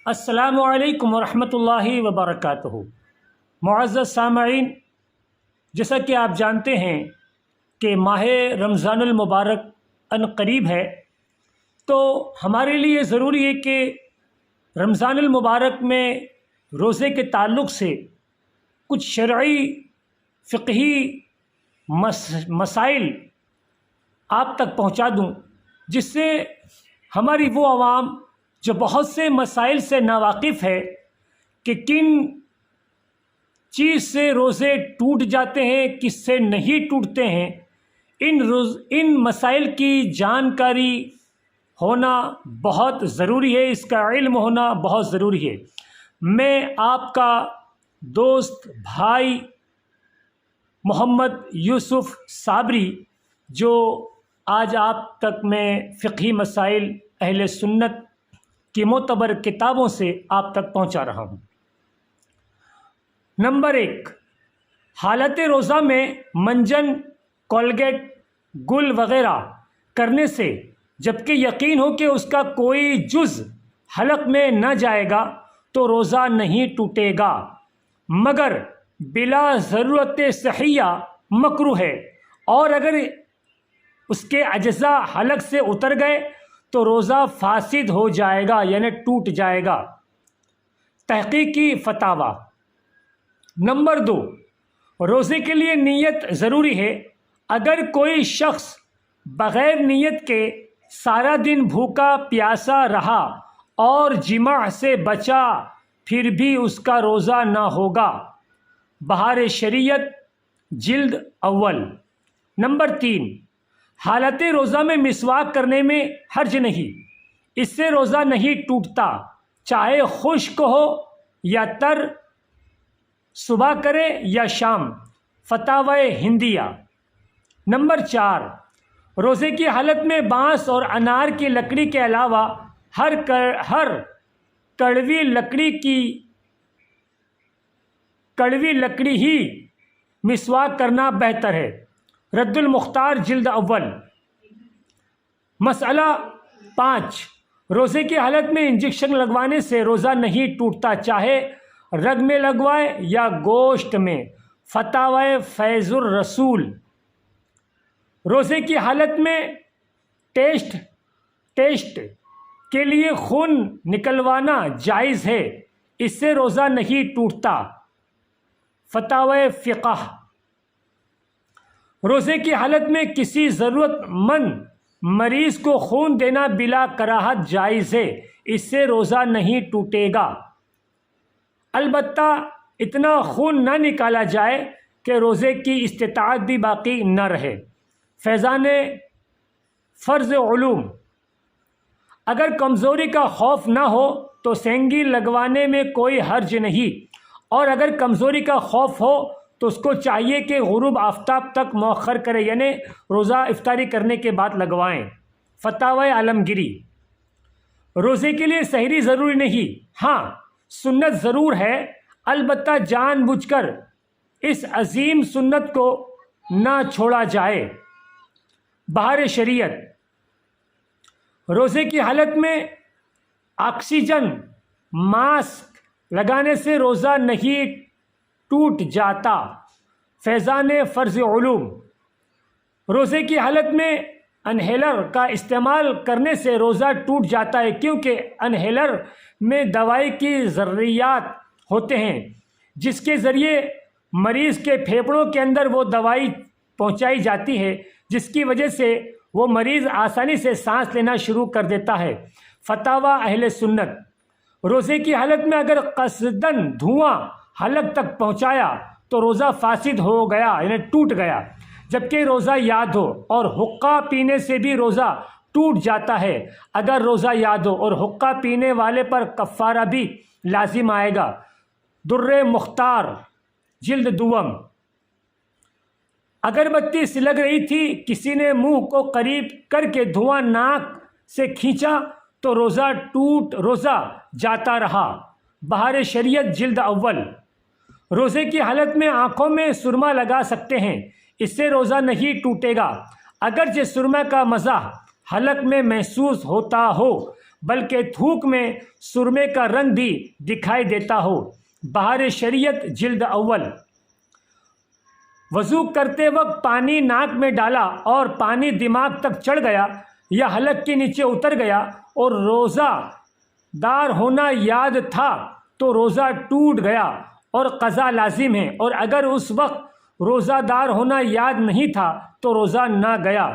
السلام علیکم ورحمۃ اللہ وبرکاتہ۔ معزز سامعین، جیسا کہ آپ جانتے ہیں کہ ماہ رمضان المبارک ان قریب ہے، تو ہمارے لیے ضروری ہے کہ رمضان المبارک میں روزے کے تعلق سے کچھ شرعی فقہی مسائل آپ تک پہنچا دوں، جس سے ہماری وہ عوام جو بہت سے مسائل سے ناواقف ہے کہ کن چیز سے روزے ٹوٹ جاتے ہیں، کس سے نہیں ٹوٹتے ہیں، ان مسائل کی جانکاری ہونا بہت ضروری ہے، اس کا علم ہونا بہت ضروری ہے۔ میں آپ کا دوست بھائی محمد یوسف صابری، جو آج آپ تک میں فقہی مسائل اہل سنت کی معتبر کتابوں سے آپ تک پہنچا رہا ہوں۔ نمبر 1، حالت روزہ میں منجن، کولگیٹ، گل وغیرہ کرنے سے جبکہ یقین ہو کہ اس کا کوئی جز حلق میں نہ جائے گا تو روزہ نہیں ٹوٹے گا، مگر بلا ضرورت صحیح مکروہ ہے، اور اگر اس کے اجزاء حلق سے اتر گئے تو روزہ فاسد ہو جائے گا، یعنی ٹوٹ جائے گا۔ تحقیقی فتاوی۔ نمبر 2، روزے کے لیے نیت ضروری ہے۔ اگر کوئی شخص بغیر نیت کے سارا دن بھوکا پیاسا رہا اور جماع سے بچا، پھر بھی اس کا روزہ نہ ہوگا۔ بہار شریعت، جلد اول۔ نمبر 3، حالت روزہ میں مسواک کرنے میں حرج نہیں، اس سے روزہ نہیں ٹوٹتا، چاہے خشک ہو یا تر، صبح کرے یا شام۔ فتاوی ہندیہ۔ نمبر 4، روزے کی حالت میں بانس اور انار کی لکڑی کے علاوہ ہر کڑوی لکڑی ہی مسواک کرنا بہتر ہے۔ رد المختار، جلد اول۔ مسئلہ 5، روزے کی حالت میں انجیکشن لگوانے سے روزہ نہیں ٹوٹتا، چاہے رگ میں لگوائے یا گوشت میں۔ فتاوی فیض الرسول۔ روزے کی حالت میں ٹیسٹ کے لیے خون نکلوانا جائز ہے، اس سے روزہ نہیں ٹوٹتا۔ فتاوی فقہ۔ روزے کی حالت میں کسی ضرورت مند مریض کو خون دینا بلا کراہت جائز ہے، اس سے روزہ نہیں ٹوٹے گا، البتہ اتنا خون نہ نکالا جائے کہ روزے کی استطاعت بھی باقی نہ رہے۔ فیضان فرض علوم۔ اگر کمزوری کا خوف نہ ہو تو سینگی لگوانے میں کوئی حرج نہیں، اور اگر کمزوری کا خوف ہو تو اس کو چاہیے کہ غروب آفتاب تک مؤخر کرے، یعنی روزہ افطاری کرنے کے بعد لگوائیں۔ فتاوی عالمگیری۔ روزے کے لیے سحری ضروری نہیں، ہاں سنت ضرور ہے، البتہ جان بوجھ کر اس عظیم سنت کو نہ چھوڑا جائے۔ بہار شریعت۔ روزے کی حالت میں آکسیجن ماسک لگانے سے روزہ نہیں ٹوٹ جاتا۔ فیضان فرض علوم۔ روزے کی حالت میں انہیلر کا استعمال کرنے سے روزہ ٹوٹ جاتا ہے، کیونکہ انہیلر میں دوائی کی ذریات ہوتے ہیں، جس کے ذریعے مریض کے پھیپھڑوں کے اندر وہ دوائی پہنچائی جاتی ہے، جس کی وجہ سے وہ مریض آسانی سے سانس لینا شروع کر دیتا ہے۔ فتاوی اہل سنت۔ روزے کی حالت میں اگر قصدن دھواں حلق تک پہنچایا تو روزہ فاسد ہو گیا، یعنی ٹوٹ گیا، جبکہ روزہ یاد ہو، اور حقہ پینے سے بھی روزہ ٹوٹ جاتا ہے۔ اگر روزہ یاد ہو اور حقہ پینے والے پر کفارہ بھی لازم آئے گا۔ در مختار، جلد دوم۔ اگربتی سلگ رہی تھی، کسی نے منہ کو قریب کر کے دھواں ناک سے کھینچا تو روزہ جاتا رہا۔ بہار شریعت، جلد اول۔ روزے کی حالت میں آنکھوں میں سرما لگا سکتے ہیں، اس سے روزہ نہیں ٹوٹے گا، اگرچہ سرما کا مزہ حلق میں محسوس ہوتا ہو۔ بلکہ تھوک میں سرمے کا رنگ بھی دکھائی دیتا ہو۔ بہار شریعت جلد اول۔ وضو کرتے وقت پانی ناک میں ڈالا اور پانی دماغ تک چڑھ گیا یا حلق کے نیچے اتر گیا اور روزہ دار ہونا یاد تھا تو روزہ ٹوٹ گیا اور قضا لازم ہے، اور اگر اس وقت روزہ دار ہونا یاد نہیں تھا تو روزہ نہ گیا۔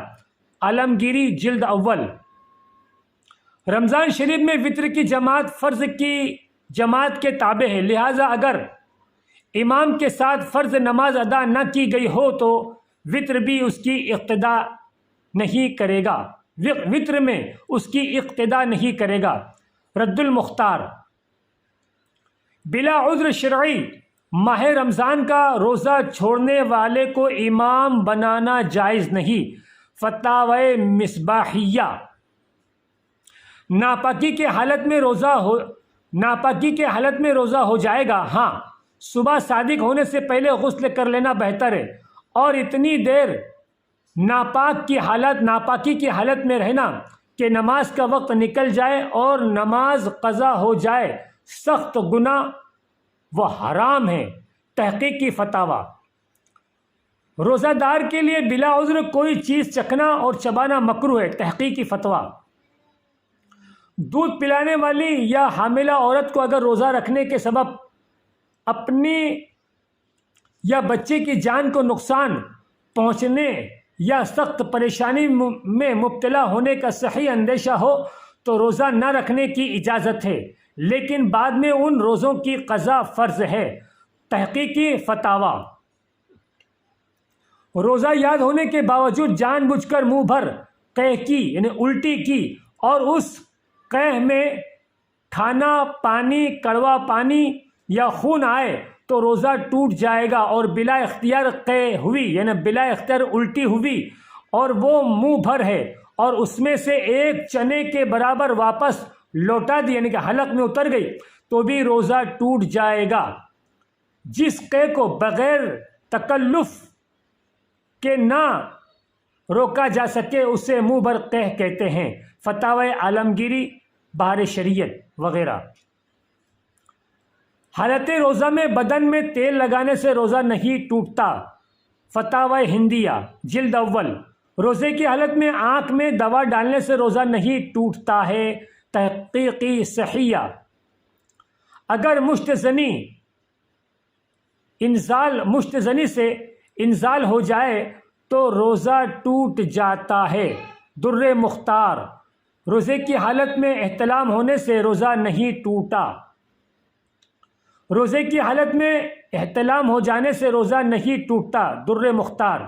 عالمگیری جلد اول۔ رمضان شریف میں وطر کی جماعت فرض کی جماعت کے تابع ہے، لہٰذا اگر امام کے ساتھ فرض نماز ادا نہ کی گئی ہو تو وطر بھی اس کی اقتدا نہیں کرے گا، وطر میں اس کی اقتدا نہیں کرے گا۔ رد المختار۔ بلا عذر شرعی ماہ رمضان کا روزہ چھوڑنے والے کو امام بنانا جائز نہیں۔ فتاوی مصباحیہ۔ ناپاکی کے حالت میں روزہ ہو جائے گا، ہاں صبح صادق ہونے سے پہلے غسل کر لینا بہتر ہے، اور اتنی دیر ناپاکی کی حالت میں رہنا کہ نماز کا وقت نکل جائے اور نماز قضا ہو جائے سخت گناہ و حرام ہے۔ تحقیقی فتاوی۔ روزہ دار کے لیے بلا عذر کوئی چیز چکھنا اور چبانا مکروہ ہے۔ تحقیقی فتویٰ۔ دودھ پلانے والی یا حاملہ عورت کو اگر روزہ رکھنے کے سبب اپنی یا بچے کی جان کو نقصان پہنچنے یا سخت پریشانی میں مبتلا ہونے کا صحیح اندیشہ ہو تو روزہ نہ رکھنے کی اجازت ہے، لیکن بعد میں ان روزوں کی قضا فرض ہے۔ تحقیقی فتاوی۔ روزہ یاد ہونے کے باوجود جان بوجھ کر منہ بھر قے کی یعنی الٹی کی اور اس قے میں کھانا پانی کڑوا پانی یا خون آئے تو روزہ ٹوٹ جائے گا، اور بلا اختیار قے ہوئی یعنی بلا اختیار الٹی ہوئی اور وہ منہ بھر ہے اور اس میں سے ایک چنے کے برابر واپس لوٹا دی یعنی کہ حلق میں اتر گئی تو بھی روزہ ٹوٹ جائے گا۔ جس قے کو بغیر تکلف کے نہ روکا جا سکے اسے منہ بھر قے کہتے ہیں۔ فتاوی عالمگیری، بہار شریعت وغیرہ۔ حالت روزہ میں بدن میں تیل لگانے سے روزہ نہیں ٹوٹتا۔ فتاوی ہندیہ جلد اول۔ روزے کی حالت میں آنکھ میں دوا ڈالنے سے روزہ نہیں ٹوٹتا ہے۔ تحقیقی صحیحہ۔ اگر مشت زنی سے انزال ہو جائے تو روزہ ٹوٹ جاتا ہے۔ در مختار۔ روزے کی حالت میں احتلام ہونے سے روزہ نہیں ٹوٹا۔ روزے کی حالت میں احتلام ہو جانے سے روزہ نہیں ٹوٹتا۔ در مختار۔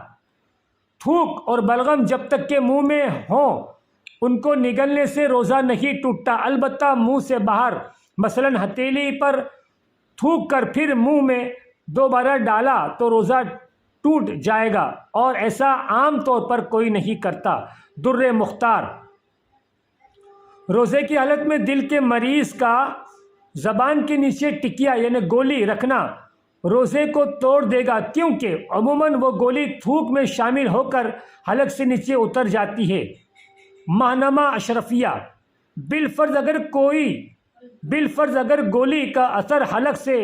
تھوک اور بلغم جب تک کہ منہ میں ہوں ان کو نگلنے سے روزہ نہیں ٹوٹتا، البتہ منہ سے باہر مثلاً ہتھیلی پر تھوک کر پھر منہ میں دوبارہ ڈالا تو روزہ ٹوٹ جائے گا، اور ایسا عام طور پر کوئی نہیں کرتا۔ در مختار۔ روزے کی حالت میں دل کے مریض کا زبان کے نیچے ٹکیا یعنی گولی رکھنا روزے کو توڑ دے گا، کیونکہ عموماً وہ گولی تھوک میں شامل ہو کر حلق سے نیچے اتر جاتی ہے۔ ماہنامہ اشرفیہ۔ بالفرض اگر گولی کا اثر حلق سے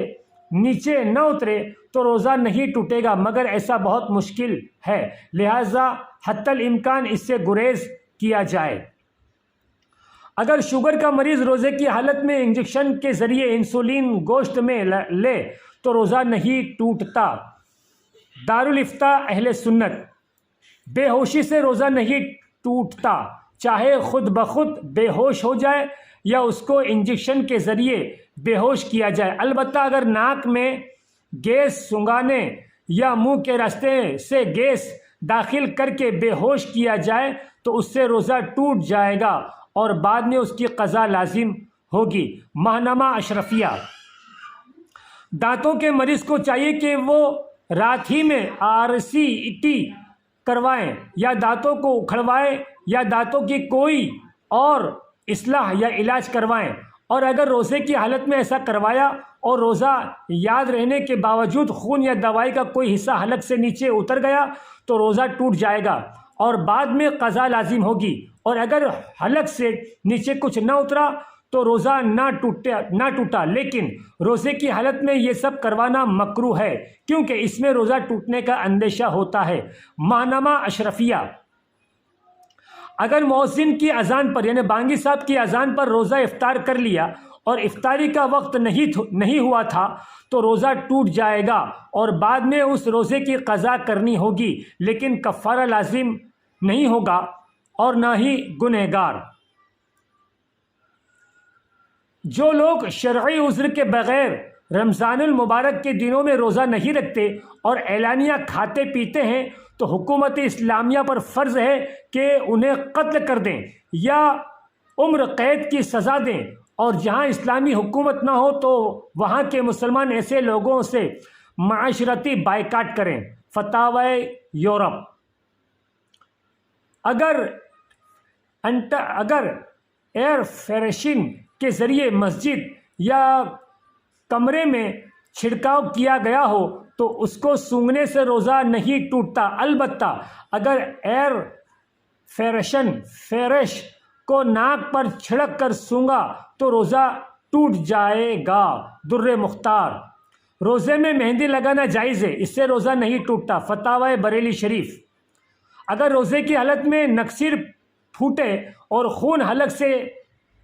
نیچے نہ اترے تو روزہ نہیں ٹوٹے گا، مگر ایسا بہت مشکل ہے، لہذا حتی الامکان اس سے گریز کیا جائے۔ اگر شوگر کا مریض روزے کی حالت میں انجیکشن کے ذریعے انسولین گوشت میں لے تو روزہ نہیں ٹوٹتا۔ دارالافتاء اہل سنت۔ بے ہوشی سے روزہ نہیں ٹوٹتا، چاہے خود بخود بے ہوش ہو جائے یا اس کو انجیکشن کے ذریعے بے ہوش کیا جائے، البتہ اگر ناک میں گیس سونگھانے یا منہ کے راستے سے گیس داخل کر کے بے ہوش کیا جائے تو اس سے روزہ ٹوٹ جائے گا اور بعد میں اس کی قضا لازم ہوگی۔ ماہنامہ اشرفیہ۔ دانتوں کے مریض کو چاہیے کہ وہ رات ہی میں RCT کروائیں یا دانتوں کو اکھڑوائیں یا دانتوں کی کوئی اور اصلاح یا علاج کروائیں، اور اگر روزے کی حالت میں ایسا کروایا اور روزہ یاد رہنے کے باوجود خون یا دوائی کا کوئی حصہ حلق سے نیچے اتر گیا تو روزہ ٹوٹ جائے گا اور بعد میں قضا لازم ہوگی، اور اگر حلق سے نیچے کچھ نہ اترا تو روزہ نہ ٹوٹا، لیکن روزے کی حالت میں یہ سب کروانا مکروہ ہے کیونکہ اس میں روزہ ٹوٹنے کا اندیشہ ہوتا ہے۔ ماہنامہ اشرفیہ: اگر مؤذن کی اذان پر یعنی بانگی صاحب کی اذان پر روزہ افطار کر لیا اور افطاری کا وقت نہیں ہوا تھا تو روزہ ٹوٹ جائے گا اور بعد میں اس روزے کی قضا کرنی ہوگی، لیکن کفارہ لازم نہیں ہوگا اور نہ ہی گنہگار۔ جو لوگ شرعی عذر کے بغیر رمضان المبارک کے دنوں میں روزہ نہیں رکھتے اور اعلانیہ کھاتے پیتے ہیں تو حکومت اسلامیہ پر فرض ہے کہ انہیں قتل کر دیں یا عمر قید کی سزا دیں، اور جہاں اسلامی حکومت نہ ہو تو وہاں کے مسلمان ایسے لوگوں سے معاشرتی بائیکاٹ کریں۔ فتاوی یورپ: اگر ایئر فریشنگ کے ذریعے مسجد یا کمرے میں چھڑکاؤ کیا گیا ہو تو اس کو سونگھنے سے روزہ نہیں ٹوٹتا، البتہ اگر ایئر فریش کو ناک پر چھڑک کر سونگا تو روزہ ٹوٹ جائے گا۔ در مختار: روزے میں مہندی لگانا جائز ہے، اس سے روزہ نہیں ٹوٹتا۔ فتاوی بریلی شریف: اگر روزے کی حالت میں نکسیر پھوٹے اور خون حلق سے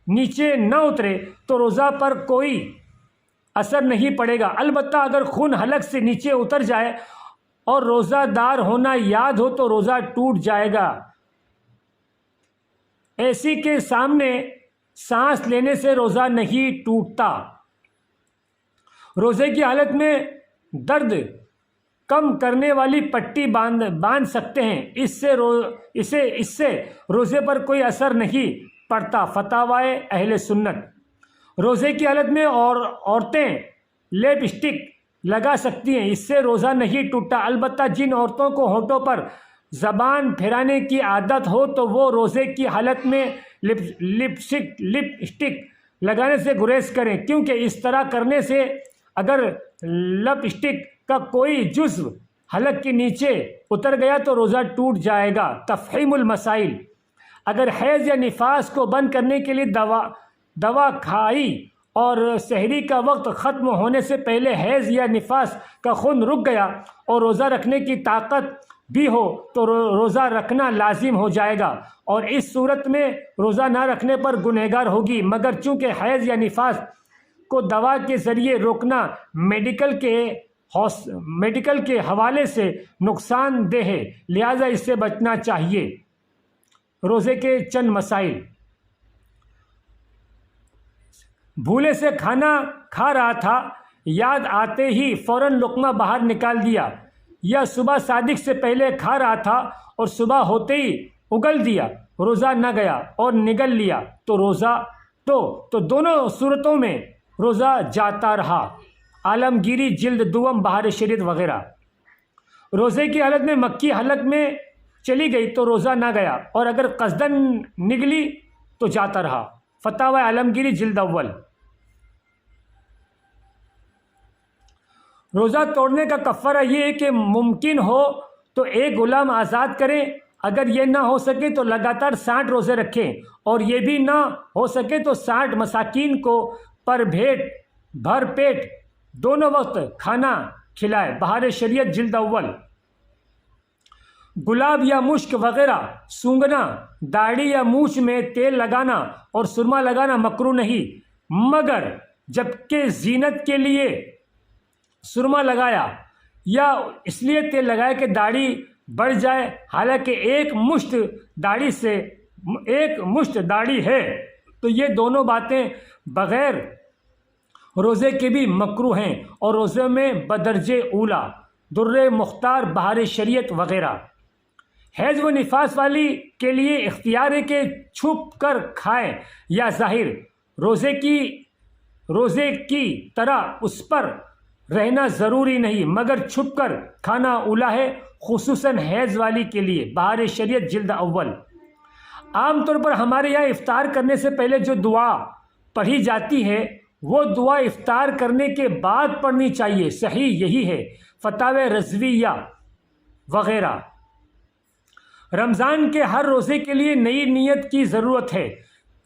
نیچے نہ اترے تو روزہ پر کوئی اثر نہیں پڑے گا، البتہ اگر خون حلق سے نیچے اتر جائے اور روزہ دار ہونا یاد ہو تو روزہ ٹوٹ جائے گا۔ ایسی کے سامنے سانس لینے سے روزہ نہیں ٹوٹتا۔ روزے کی حالت میں درد کم کرنے والی پٹی باندھ سکتے ہیں، اس سے روزے پر کوئی اثر نہیں پڑتا۔ فتاوی اہل سنت: روزے کی حالت میں عورتیں لپ اسٹک لگا سکتی ہیں، اس سے روزہ نہیں ٹوٹتا، البتہ جن عورتوں کو ہونٹوں پر زبان پھیرانے کی عادت ہو تو وہ روزے کی حالت میں لپ اسٹک لگانے سے گریز کریں، کیونکہ اس طرح کرنے سے اگر لپ اسٹک کا کوئی جزو حلق کے نیچے اتر گیا تو روزہ ٹوٹ جائے گا۔ تفہیم المسائل: اگر حیض یا نفاس کو بند کرنے کے لیے دوا کھائی اور سحری کا وقت ختم ہونے سے پہلے حیض یا نفاس کا خون رک گیا اور روزہ رکھنے کی طاقت بھی ہو تو روزہ رکھنا لازم ہو جائے گا، اور اس صورت میں روزہ نہ رکھنے پر گنہگار ہوگی، مگر چونکہ حیض یا نفاس کو دوا کے ذریعے روکنا میڈیکل کے حوالے سے نقصان دہ ہے، لہذا اس سے بچنا چاہیے۔ روزے کے چند مسائل: بھولے سے کھانا کھا رہا تھا، یاد آتے ہی فوراً لقمہ باہر نکال دیا، یا صبح صادق سے پہلے کھا رہا تھا اور صبح ہوتے ہی اگل دیا، روزہ نہ گیا اور نگل لیا تو روزہ تو دونوں صورتوں میں روزہ جاتا رہا۔ عالمگیری جلد دوم بہار شریعت وغیرہ: روزے کی حالت میں مکھی حلق میں چلی گئی تو روزہ نہ گیا، اور اگر قصدن نگلی تو جاتا رہا۔ فتاوی عالمگیری جلد اول۔ روزہ توڑنے کا کفارہ یہ ہے کہ ممکن ہو تو ایک غلام آزاد کریں، اگر یہ نہ ہو سکے تو لگاتار 60 روزے رکھیں، اور یہ بھی نہ ہو سکے تو 60 مساکین کو بھر پیٹ دونوں وقت کھانا کھلائے۔ بہار شریعت جلد اول۔ گلاب یا مشک وغیرہ سونگھنا، داڑھی یا مونچھ میں تیل لگانا اور سرما لگانا مکروہ نہیں، مگر جبکہ زینت کے لیے سرما لگایا یا اس لیے تیل لگایا کہ داڑھی بڑھ جائے، حالانکہ ایک مشت داڑھی ہے، تو یہ دونوں باتیں بغیر روزے کے بھی مکروہ ہیں، اور روزے میں بدرجہ اولا۔ در مختار بہار شریعت وغیرہ۔ حیض و نفاس والی کے لیے اختیار ہے کہ چھپ کر کھائے یا ظاہر، روزے کی طرح اس پر رہنا ضروری نہیں، مگر چھپ کر کھانا اولا ہے، خصوصاً حیض والی کے لیے۔ بہار شریعت جلد اول۔ عام طور پر ہمارے یہاں افطار کرنے سے پہلے جو دعا پڑھی جاتی ہے وہ دعا افطار کرنے کے بعد پڑھنی چاہیے، صحیح یہی ہے۔ فتاوی رضویہ وغیرہ۔ رمضان کے ہر روزے کے لیے نئی نیت کی ضرورت ہے۔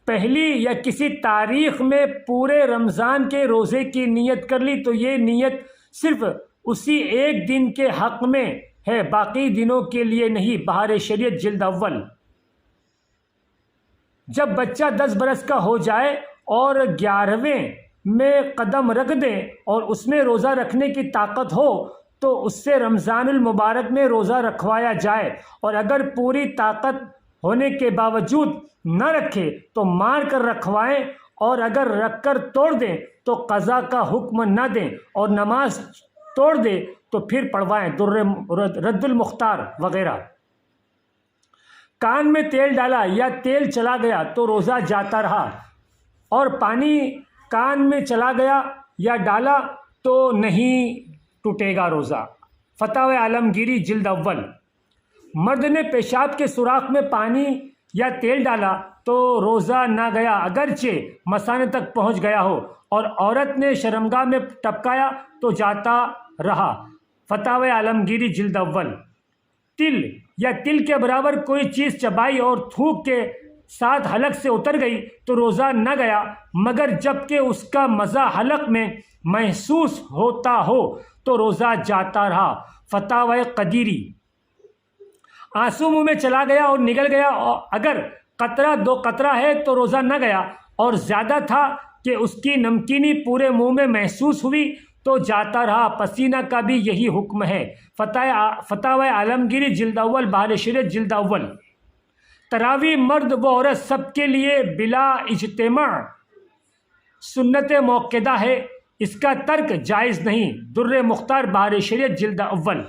پہلی یا کسی تاریخ میں پورے رمضان کے روزے کی نیت کر لی تو یہ نیت صرف اسی ایک دن کے حق میں ہے، باقی دنوں کے لیے نہیں۔ بہار شریعت جلد اول۔ جب بچہ 10 برس کا ہو جائے اور 11ویں میں قدم رکھ دے اور اس میں روزہ رکھنے کی طاقت ہو تو اس سے رمضان المبارک میں روزہ رکھوایا جائے، اور اگر پوری طاقت ہونے کے باوجود نہ رکھے تو مار کر رکھوائیں، اور اگر رکھ کر توڑ دیں تو قضا کا حکم نہ دیں، اور نماز توڑ دے تو پھر پڑھوائیں۔ رد المختار وغیرہ۔ کان میں تیل ڈالا یا تیل چلا گیا تو روزہ جاتا رہا، اور پانی کان میں چلا گیا یا ڈالا تو نہیں ٹوٹے گا روزہ۔ فتاوی عالمگیری جلد اول۔ مرد نے پیشاب کے سوراخ میں پانی یا تیل ڈالا تو روزہ نہ گیا اگرچہ مثانے تک پہنچ گیا ہو، اور عورت نے شرمگاہ میں ٹپکایا تو جاتا رہا۔ فتاوی عالمگیری جلد اول۔ تل یا تل کے برابر کوئی چیز چبائی اور تھوک کے ساتھ حلق سے اتر گئی تو روزہ نہ گیا مگر جب کہ اس کا مزہ حلق میں محسوس ہوتا ہو تو روزہ جاتا رہا۔ فتاوی قدیری۔ آنسو منہ میں چلا گیا اور نگل گیا، اگر قطرہ 2 قطرہ ہے تو روزہ نہ گیا، اور زیادہ تھا کہ اس کی نمکینی پورے منہ میں محسوس ہوئی تو جاتا رہا۔ پسینہ کا بھی یہی حکم ہے۔ فتاوی عالمگیری جلد اول، بہار شریعت جلد اول۔ تراویح مرد و عورت سب کے لیے بلا اجتماع سنت موقدہ ہے، اس کا ترک جائز نہیں۔ در مختار، بہار شریعت جلد اول۔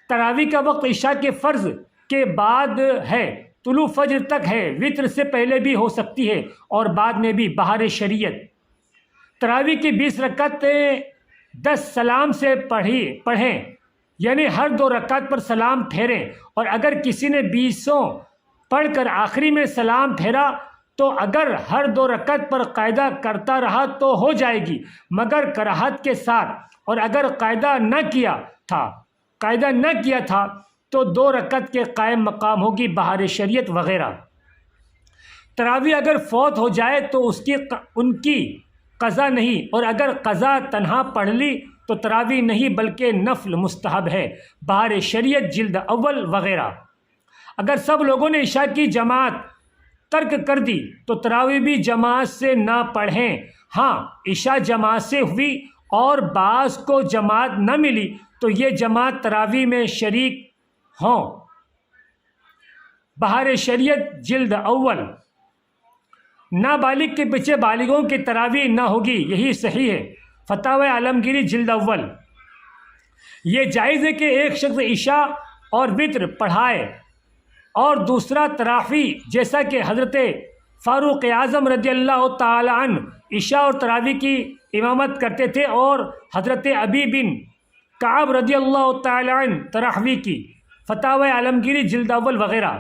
تراویح کا وقت عشاء کے فرض کے بعد ہے، طلوع فجر تک ہے، وتر سے پہلے بھی ہو سکتی ہے اور بعد میں بھی۔ بہار شریعت۔ تراویح کی 20 رکعتیں 10 سلام سے پڑھیں، یعنی ہر 2 رکعت پر سلام پھیریں، اور اگر کسی نے 20 پڑھ کر آخری میں سلام پھیرا تو اگر ہر 2 رکعت پر قاعدہ کرتا رہا تو ہو جائے گی مگر کراہت کے ساتھ، اور اگر قاعدہ نہ کیا تھا تو 2 رکعت کے قائم مقام ہوگی۔ بہار شریعت وغیرہ۔ تراویح اگر فوت ہو جائے تو ان کی قضا نہیں، اور اگر قضا تنہا پڑھ لی تو تراویح نہیں بلکہ نفل مستحب ہے۔ بہار شریعت جلد اول وغیرہ۔ اگر سب لوگوں نے عشاء کی جماعت ترک کر دی تو تراویح بھی جماعت سے نہ پڑھیں۔ ہاں عشاء جماعت سے ہوئی اور بعض کو جماعت نہ ملی تو یہ جماعت تراویح میں شریک ہوں۔ بہار شریعت جلد اول۔ نابالغ کے پیچھے بالغوں کی تراویح نہ ہوگی، یہی صحیح ہے۔ فتاوی عالمگیری جلد اول۔ یہ جائز ہے کہ ایک شخص عشاء اور وتر پڑھائے اور دوسرا تراویح، جیسا کہ حضرت فاروق اعظم رضی اللہ تعالی عنہ عشاء اور تراویح کی امامت کرتے تھے، اور حضرت ابی بن کعب رضی اللہ تعالی عنہ تراویح کی۔ فتاوی عالمگیری جلد اول وغیرہ۔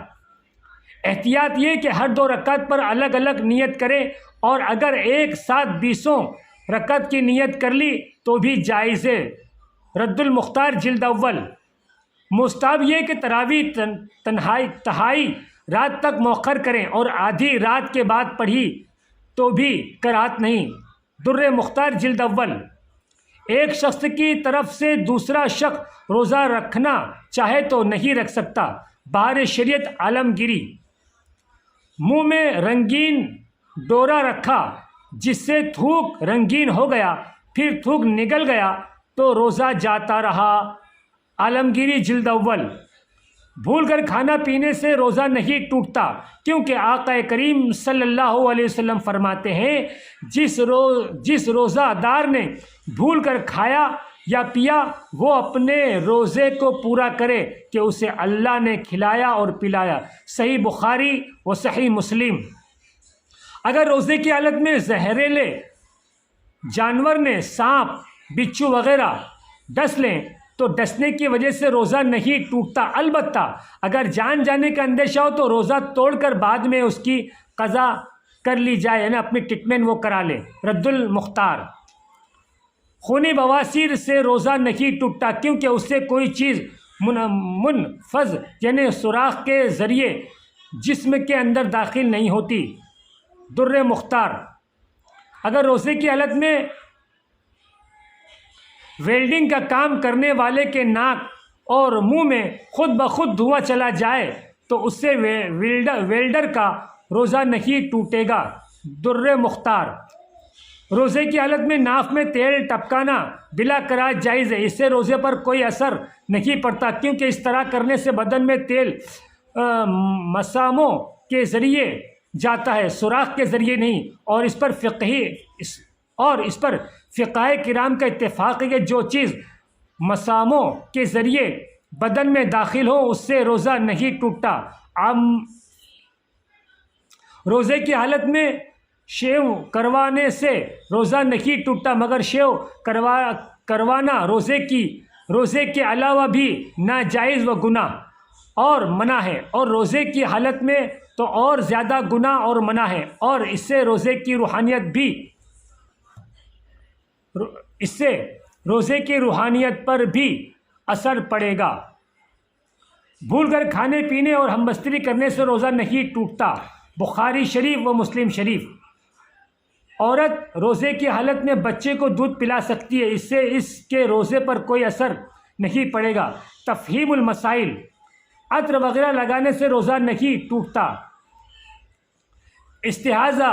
احتیاط یہ کہ ہر 2 رکعت پر الگ الگ نیت کرے، اور اگر ایک ساتھ 20 رکعت کی نیت کر لی تو بھی جائز ہے۔ رد المختار جلد اول۔ مستحب یہ کہ تراویح تہائی رات تک مؤخر کریں اور آدھی رات کے بعد پڑھی تو بھی کراہت نہیں۔ در مختار جلد اول۔ ایک شخص کی طرف سے دوسرا شخص روزہ رکھنا چاہے تو نہیں رکھ سکتا۔ بہار شریعت عالمگیری۔ منہ میں رنگین ڈورا رکھا جس سے تھوک رنگین ہو گیا پھر تھوک نگل گیا تو روزہ جاتا رہا۔ عالمگیری جلد اول۔ بھول کر کھانا پینے سے روزہ نہیں ٹوٹتا، کیونکہ آقا کریم صلی اللہ علیہ وسلم فرماتے ہیں جس روزہ دار نے بھول کر کھایا یا پیا وہ اپنے روزے کو پورا کرے کہ اسے اللہ نے کھلایا اور پلایا۔ صحیح بخاری و صحیح مسلم۔ اگر روزے کی حالت میں زہریلے جانور نے سانپ، بچھو وغیرہ ڈس لیں تو ڈسنے کی وجہ سے روزہ نہیں ٹوٹتا، البتہ اگر جان جانے کا اندیشہ ہو تو روزہ توڑ کر بعد میں اس کی قضا کر لی جائے، یعنی اپنی ٹریٹمنٹ وہ کرا لے۔ رد المختار۔ خونی بواسیر سے روزہ نہیں ٹوٹتا کیونکہ اس سے کوئی چیز منفذ یعنی سوراخ کے ذریعے جسم کے اندر داخل نہیں ہوتی۔ در مختار، اگر روزے کی حالت میں ویلڈنگ کا کام کرنے والے کے ناک اور منہ میں خود بخود دھواں چلا جائے تو اس سے ویلڈر کا روزہ نہیں ٹوٹے گا۔ در مختار، روزے کی حالت میں ناف میں تیل ٹپکانا بلا قرار جائز ہے، اس سے روزے پر کوئی اثر نہیں پڑتا، کیونکہ اس طرح کرنے سے بدن میں تیل مساموں کے ذریعے جاتا ہے، سوراخ کے ذریعے نہیں، اور اس پر فقہائے کرام کا اتفاق ہے کہ جو چیز مساموں کے ذریعے بدن میں داخل ہو اس سے روزہ نہیں ٹوٹتا۔ روزے کی حالت میں شیو کروانے سے روزہ نہیں ٹوٹتا، مگر شیو کروانا روزے کے علاوہ بھی ناجائز و گناہ اور منع ہے، اور روزے کی حالت میں تو اور زیادہ گناہ اور منع ہے، اور اس سے روزے کی روحانیت پر بھی اثر پڑے گا۔ بھول کر کھانے پینے اور ہم بستری کرنے سے روزہ نہیں ٹوٹتا۔ بخاری شریف و مسلم شریف۔ عورت روزے کی حالت میں بچے کو دودھ پلا سکتی ہے، اس سے اس کے روزے پر کوئی اثر نہیں پڑے گا۔ تفہیم المسائل، عطر وغیرہ لگانے سے روزہ نہیں ٹوٹتا۔ استحاضہ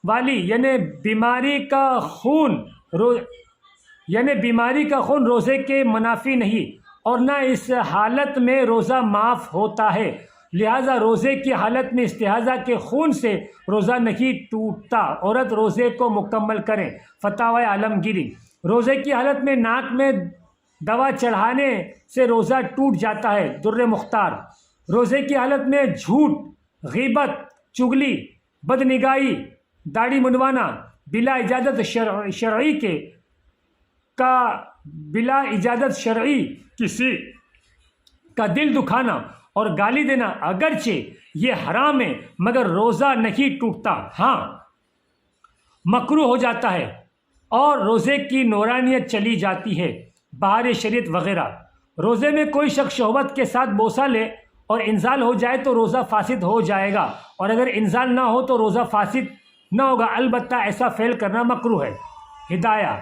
والی یعنی بیماری کا خون روزے کے منافی نہیں، اور نہ اس حالت میں روزہ معاف ہوتا ہے، لہذا روزے کی حالت میں استحاضہ کے خون سے روزہ نہیں ٹوٹتا۔ عورت روزے کو مکمل کریں۔ فتاوی عالمگیری، روزے کی حالت میں ناک میں دوا چڑھانے سے روزہ ٹوٹ جاتا ہے۔ در مختار، روزے کی حالت میں جھوٹ، غیبت، چغلی، بدنگاہی، داڑھی منڈوانا، بلا اجازت شرعی کسی کا دل دکھانا اور گالی دینا اگرچہ یہ حرام ہے مگر روزہ نہیں ٹوٹتا، ہاں مکروہ ہو جاتا ہے اور روزے کی نورانیت چلی جاتی ہے۔ بہار شریعت وغیرہ، روزے میں کوئی شخص شہوت کے ساتھ بوسہ لے اور انزال ہو جائے تو روزہ فاسد ہو جائے گا، اور اگر انزال نہ ہو تو روزہ فاسد نہ ہوگا، البتہ ایسا فعل کرنا مکروہ ہے۔ ہدایہ،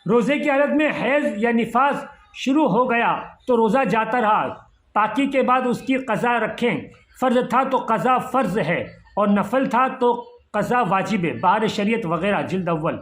روزے کی حالت میں حیض یا نفاس شروع ہو گیا تو روزہ جاتا رہا، پاکی کے بعد اس کی قضا رکھیں، فرض تھا تو قضا فرض ہے اور نفل تھا تو قضا واجب ہے۔ بہار شریعت وغیرہ جلد اول۔